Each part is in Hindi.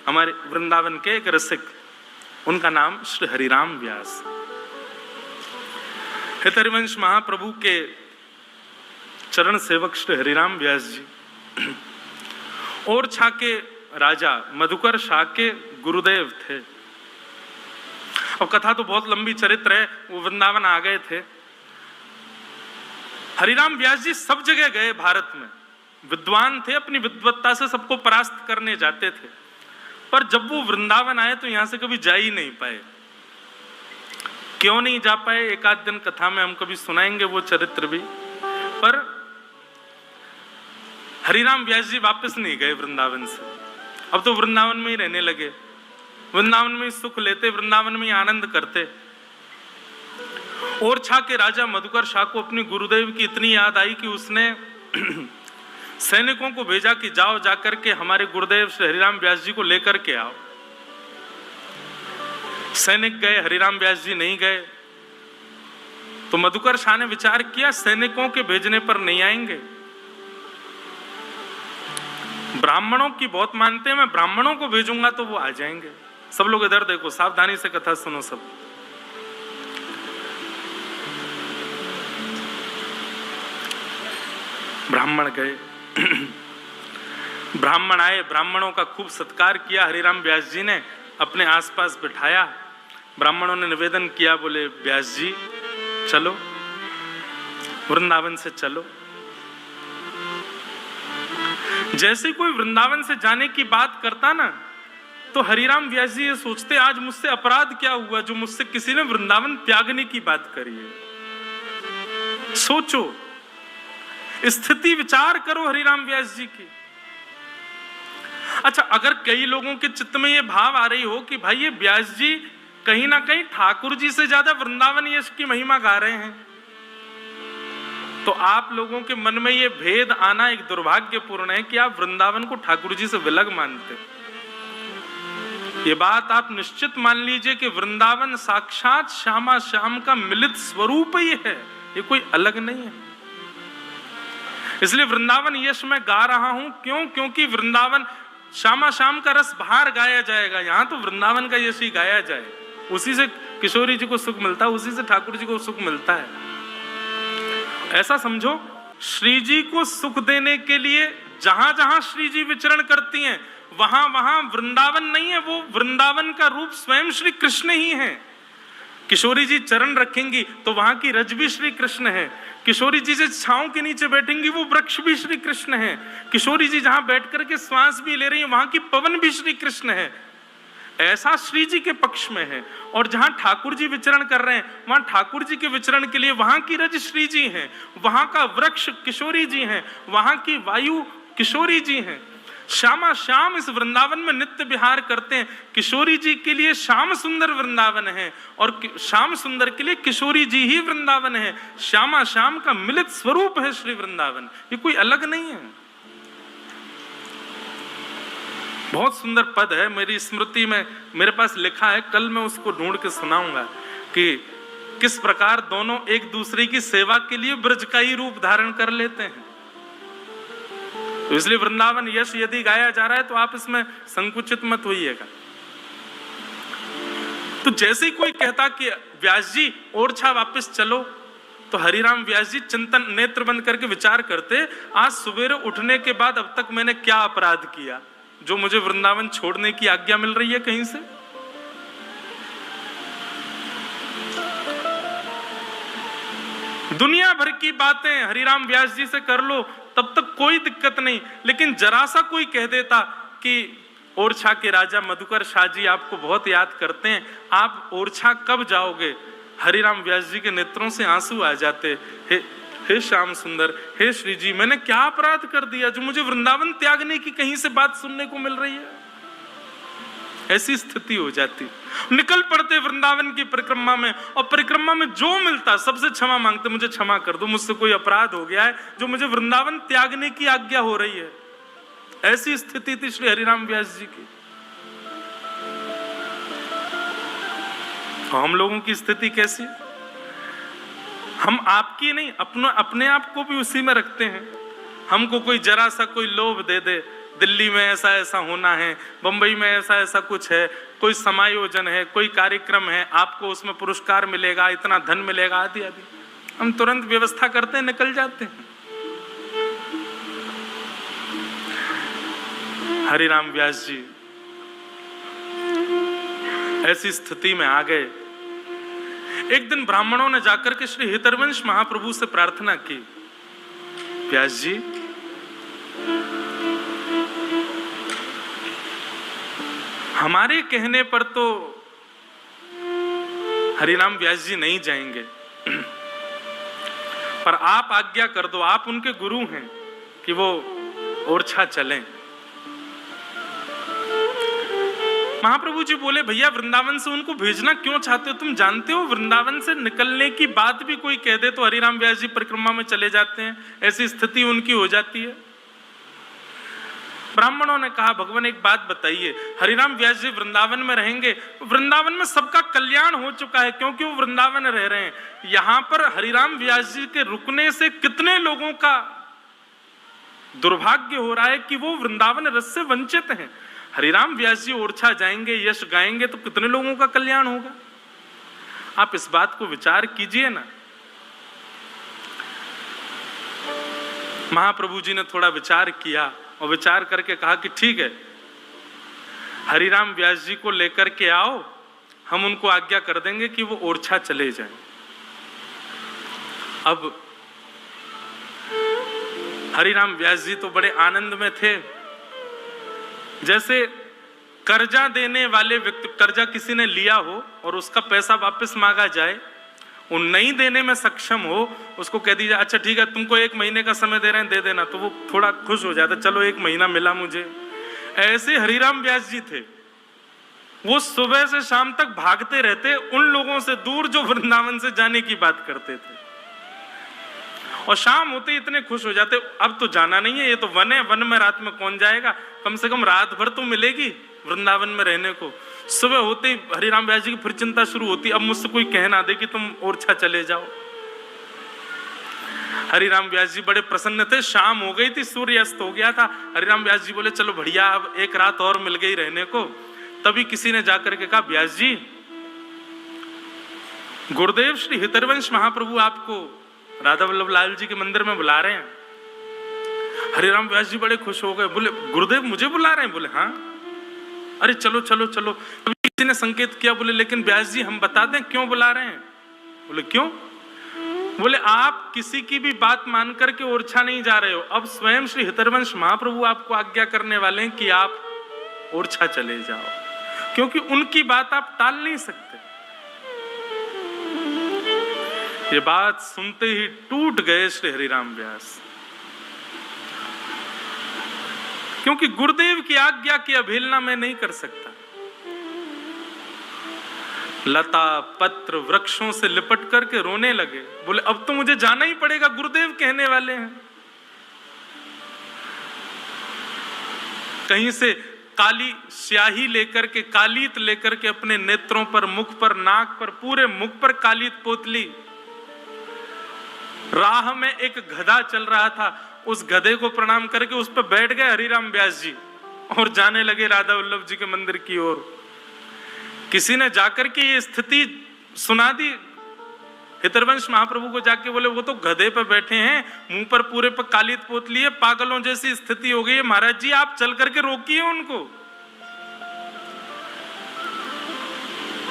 हमारे वृंदावन के एक रसिक, उनका नाम श्री हरिराम व्यास। हरिवंश महाप्रभु के चरण सेवक श्री हरिराम व्यास जी ओरछा के राजा मधुकर शाह के गुरुदेव थे। अब कथा तो बहुत लंबी चरित्र है। वो वृंदावन आ गए थे। हरिराम व्यास जी सब जगह गए भारत में, विद्वान थे, अपनी विद्वत्ता से सबको परास्त करने जाते थे। पर जब वो वृंदावन आए तो यहां से कभी जा ही नहीं पाए। क्यों नहीं जा पाए, एक आध दिन कथा में हम कभी सुनाएंगे वो चरित्र भी। पर हरिराम व्यास जी वापस नहीं गए वृंदावन से। अब तो वृंदावन में ही रहने लगे, वृंदावन में ही सुख लेते, वृंदावन में ही आनंद करते। ओरछा के राजा मधुकर शाह को अपने गुरुदेव की इतनी याद आई कि उसने सैनिकों को भेजा कि जाओ जाकर के हमारे गुरुदेव श्री हरिराम व्यास जी को लेकर के आओ। सैनिक गए, हरिराम व्यास जी नहीं गए। तो मधुकर शाह ने विचार किया सैनिकों के भेजने पर नहीं आएंगे, ब्राह्मणों की बहुत मानते हैं, मैं ब्राह्मणों को भेजूंगा तो वो आ जाएंगे। सब लोग इधर देखो, सावधानी से कथा सुनो सब। ब्राह्मण गए, ब्राह्मण आए, ब्राह्मणों का खूब सत्कार किया हरिराम व्यास जी ने, अपने आसपास बिठाया। ब्राह्मणों ने निवेदन किया, बोले व्यास जी चलो वृंदावन से चलो। जैसे कोई वृंदावन से जाने की बात करता ना, तो हरिराम व्यास जी ये सोचते आज मुझसे अपराध क्या हुआ जो मुझसे किसी ने वृंदावन त्यागने की बात करी है। सोचो, स्थिति विचार करो हरिराम व्यास जी की। अच्छा, अगर कई लोगों के चित्त में ये भाव आ रही हो कि भाई ये व्यास जी कहीं ना कहीं ठाकुर जी से ज्यादा वृंदावन यश की महिमा गा रहे हैं, तो आप लोगों के मन में ये भेद आना एक दुर्भाग्यपूर्ण है कि आप वृंदावन को ठाकुर जी से विलग मानते। ये बात आप निश्चित मान लीजिए कि वृंदावन साक्षात श्यामा श्याम का मिलित स्वरूप ही है, ये कोई अलग नहीं है। इसलिए वृंदावन यश मैं गा रहा हूं, क्यों? क्योंकि वृंदावन श्यामा श्याम का रस बाहर गाया जाएगा, यहां तो वृंदावन का यश ही गाया जाए। उसी से किशोरी जी को सुख मिलता है, उसी से ठाकुर जी को सुख मिलता है। ऐसा समझो, श्री जी को सुख देने के लिए जहां जहां श्री जी विचरण करती हैं वहां वहां वृंदावन नहीं है, वो वृंदावन का रूप स्वयं श्री कृष्ण ही है। किशोरी जी चरण रखेंगी तो वहां की रज भी श्री कृष्ण है। किशोरी जी से छांव के नीचे बैठेंगी वो वृक्ष भी श्री कृष्ण है। किशोरी जी जहां बैठ करके श्वास भी ले रही है वहां की पवन भी श्री कृष्ण है। ऐसा श्री जी के पक्ष में है। और जहां ठाकुर जी विचरण कर रहे हैं वहां ठाकुर जी के विचरण के लिए वहां की रज श्री जी है, वहां का वृक्ष किशोरी जी है, वहां की वायु किशोरी जी है। श्यामा श्याम इस वृंदावन में नित्य विहार करते हैं। किशोरी जी के लिए श्याम सुंदर वृंदावन है और श्याम सुंदर के लिए किशोरी जी ही वृंदावन है। श्यामा श्याम का मिलित स्वरूप है श्री वृंदावन, ये कोई अलग नहीं है। बहुत सुंदर पद है, मेरी स्मृति में मेरे पास लिखा है, कल मैं उसको ढूंढ के सुनाऊंगा कि किस प्रकार दोनों एक दूसरे की सेवा के लिए ब्रज का ही रूप धारण कर लेते हैं। तो इसलिए वृंदावन यश यदि गाया जा रहा है तो आप इसमें संकुचित मत होइएगा। तो जैसे ही कोई कहता कि व्यास जी ओरछा वापस चलो, तो हरिराम व्यास जी चिंतन नेत्र बंद करके विचार करते, आज सवेरे उठने के बाद अब तक मैंने क्या अपराध किया जो मुझे वृंदावन छोड़ने की आज्ञा मिल रही है कहीं से। दुनिया भर की बातें हरिराम व्यास जी से कर लो तब तक कोई दिक्कत नहीं, लेकिन जरा सा कोई कह देता कि ओरछा के राजा मधुकर शाह जी आपको बहुत याद करते हैं, आप ओरछा कब जाओगे? हरिराम व्यास जी के नेत्रों से आंसू आ जाते। हे श्याम सुंदर, हे श्री जी, मैंने क्या अपराध कर दिया जो मुझे वृंदावन त्यागने की कहीं से बात सुनने को मिल रही है? ऐसी स्थिति हो जाती। निकल पड़ते वृंदावन की परिक्रमा में, और परिक्रमा में जो मिलता सबसे क्षमा मांगते, मुझे क्षमा कर दो, मुझसे कोई अपराध हो गया है जो मुझे वृंदावन त्यागने की आज्ञा हो रही है। ऐसी स्थिति थी श्री हरिराम व्यास जी की। हम लोगों की स्थिति कैसी? हम आपकी नहीं, अपने आप को भी उसी में रखते हैं। हमको कोई जरा सा कोई लोभ दे दे दिल्ली में ऐसा ऐसा होना है, बंबई में ऐसा ऐसा कुछ है, कोई समायोजन है, कोई कार्यक्रम है, आपको उसमें पुरस्कार मिलेगा, इतना धन मिलेगा, आदि आदि। हम तुरंत व्यवस्था करते हैं, निकल जाते हैं। हरिराम व्यास जी ऐसी स्थिति में आ गए। एक दिन ब्राह्मणों ने जाकर के श्री हितरवंश महाप्रभु से प्रार्थना की, व्यास जी हमारे कहने पर तो हरिराम व्यास जी नहीं जाएंगे, पर आप आज्ञा कर दो, आप उनके गुरु हैं, कि वो ओरछा चलें। महाप्रभु जी बोले, भैया वृंदावन से उनको भेजना क्यों चाहते हो? तुम जानते हो वृंदावन से निकलने की बात भी कोई कह दे तो हरिराम व्यास जी परिक्रमा में चले जाते हैं, ऐसी स्थिति उनकी हो जाती है। ब्राह्मणों ने कहा, भगवान एक बात बताइए, हरिराम व्यास जी वृंदावन में रहेंगे, वृंदावन में सबका कल्याण हो चुका है क्योंकि वो वृंदावन रह रहे हैं, यहां पर हरिराम व्यास जी के रुकने से कितने लोगों का दुर्भाग्य हो रहा है कि वो वृंदावन रस से वंचित हैं। हरिराम व्यास जी ओरछा जाएंगे, यश गाएंगे तो कितने लोगों का कल्याण होगा। आप इस बात को विचार कीजिए ना। महाप्रभु जी ने थोड़ा विचार किया और विचार करके कहा कि ठीक है, हरिराम व्यास जी को लेकर के आओ, हम उनको आज्ञा कर देंगे कि वो ओरछा चले जाएं। अब हरिराम व्यास जी तो बड़े आनंद में थे। जैसे कर्जा देने वाले व्यक्ति, कर्जा किसी ने लिया हो और उसका पैसा वापस मांगा जाए, वो नहीं देने में सक्षम हो, उसको कह दीजिए अच्छा ठीक है तुमको 1 महीने का समय दे रहे हैं, दे देना, तो वो थोड़ा खुश हो जाता, चलो 1 महीना मिला मुझे। ऐसे हरिराम व्यास जी थे, वो सुबह से शाम तक भागते रहते उन लोगों से दूर जो वृंदावन से जाने की बात करते थे, और शाम होते इतने खुश हो जाते, अब तो जाना नहीं है, ये तो वन है, वन में रात में कौन जाएगा, कम से कम रात भर तो मिलेगी वृंदावन में रहने को। सुबह होते ही हरिराम व्यास जी की फिर चिंता शुरू होती, अब मुझसे कोई कह ना दे कि तुम ओरछा चले जाओ। हरिराम व्यास जी बड़े प्रसन्न थे। शाम हो गई थी, सूर्य अस्त हो गया था। हरिराम व्यास जी बोले चलो बढ़िया, अब 1 रात और मिल गई रहने को। तभी किसी ने जाकर के कहा, व्यास जी गुरुदेव श्री हितरवंश महाप्रभु आपको राधा वल्लभ लाल जी के मंदिर में बुला रहे हैं। हरिराम व्यास जी बड़े खुश हो गए, बोले गुरुदेव मुझे बुला रहे हैं? बोले हाँ। अरे चलो चलो चलो। तभी किसी ने संकेत किया, बोले लेकिन व्यास जी हम बता दें क्यों बुला रहे हैं? बोले क्यों? बोले आप किसी की भी बात मान करके ओरछा नहीं जा रहे हो, अब स्वयं श्री हितरवंश महाप्रभु आपको आज्ञा करने वाले हैं कि आप ओरछा चले जाओ, क्योंकि उनकी बात आप टाल नहीं सकते। ये बात सुनते ही टूट गए श्री हरिराम व्यास, क्योंकि गुरुदेव की आज्ञा की अवहेलना मैं नहीं कर सकता। लता पत्र वृक्षों से लिपट करके रोने लगे, बोले अब तो मुझे जाना ही पड़ेगा, गुरुदेव कहने वाले हैं। कहीं से काली स्याही लेकर के, कालीत लेकर के अपने नेत्रों पर, मुख पर, नाक पर, पूरे मुख पर कालीत पोत ली। राह में एक गधा चल रहा था, उस गधे को प्रणाम करके उस पर बैठ गए हरिराम व्यास जी और जाने लगे राधा वल्लभ जी के मंदिर की ओर। किसी ने जाकर के ये स्थिति सुना दी हितरवंश महाप्रभु को, जाके बोले वो तो गधे पर बैठे हैं, मुंह पर पूरे पर कालीत पोत लिए, पागलों जैसी स्थिति हो गई है, महाराज जी आप चल करके रोकिए उनको।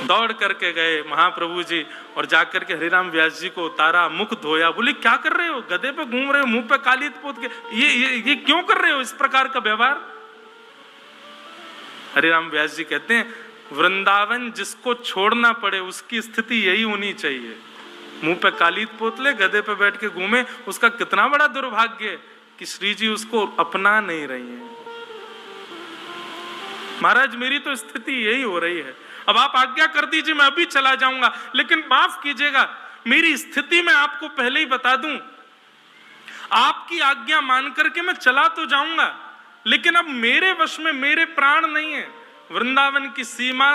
दौड़ करके गए महाप्रभु जी और जाकर के हरिराम व्यास जी को उतारा, मुख धोया, बोले क्या कर रहे हो, गधे पे घूम रहे हो, मुंह पे कालीत पोत के, ये क्यों कर रहे हो इस प्रकार का व्यवहार? हरिराम व्यास जी कहते हैं वृंदावन जिसको छोड़ना पड़े उसकी स्थिति यही होनी चाहिए, मुंह पे कालीत पोत ले, गधे पे बैठ के घूमे, उसका कितना बड़ा दुर्भाग्य कि श्री जी उसको अपना नहीं रही है। महाराज मेरी तो स्थिति यही हो रही है, अब आप आज्ञा कर दीजिए मैं अभी चला जाऊंगा, लेकिन माफ कीजिएगा मेरी स्थिति मैं आपको पहले ही बता दूं, आपकी आज्ञा मान करके मैं चला तो जाऊंगा, लेकिन अब मेरे वश में मेरे प्राण नहीं है। वृंदावन की सीमा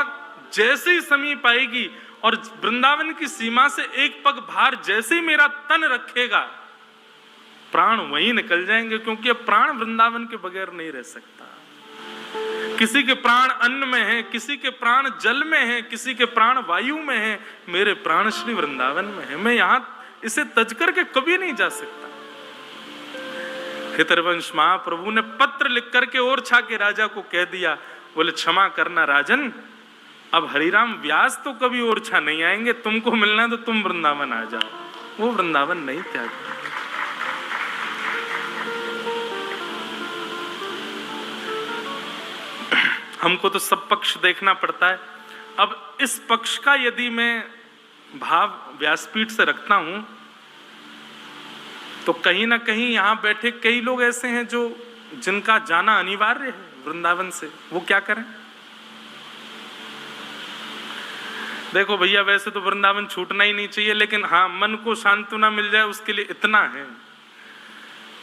जैसे ही समीप आएगी और वृंदावन की सीमा से एक पग बाहर जैसे ही मेरा तन रखेगा, प्राण वहीं निकल जाएंगे, क्योंकि अब प्राण वृंदावन के बगैर नहीं रह सकता। किसी के प्राण अन्न में है, किसी के प्राण जल में है, किसी के प्राण वायु में है, मेरे प्राण श्री वृंदावन में है। मैं यहां इसे तज करके कभी नहीं जा सकता। हितरवंश महाप्रभु ने पत्र लिख करके ओरछा के राजा को कह दिया, बोले क्षमा करना राजन, अब हरिराम व्यास तो कभी ओरछा नहीं आएंगे, तुमको मिलना है तो तुम वृंदावन आ जाओ। वो वृंदावन नहीं त्याग। हमको तो सब पक्ष देखना पड़ता है। अब इस पक्ष का यदि मैं भाव व्यासपीठ से रखता हूं, तो कहीं ना कहीं यहां बैठे कई लोग ऐसे हैं जो जिनका जाना अनिवार्य है वृंदावन से, वो क्या करें? देखो भैया, वैसे तो वृंदावन छूटना ही नहीं चाहिए, लेकिन हाँ, मन को सांत्वना मिल जाए उसके लिए इतना है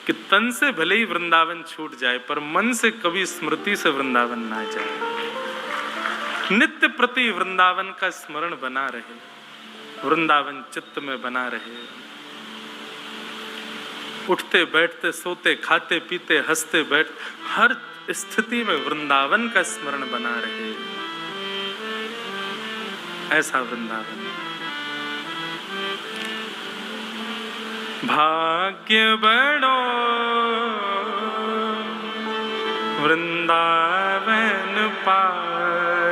कि तन से भले ही वृंदावन छूट जाए, पर मन से कभी स्मृति से वृंदावन ना जाए। नित्य प्रति वृंदावन का स्मरण बना रहे, वृंदावन चित्त में बना रहे। उठते बैठते सोते खाते पीते हंसते बैठ हर स्थिति में वृंदावन का स्मरण बना रहे, ऐसा वृंदावन। भाग्य बड़ो वृंदावन पाए,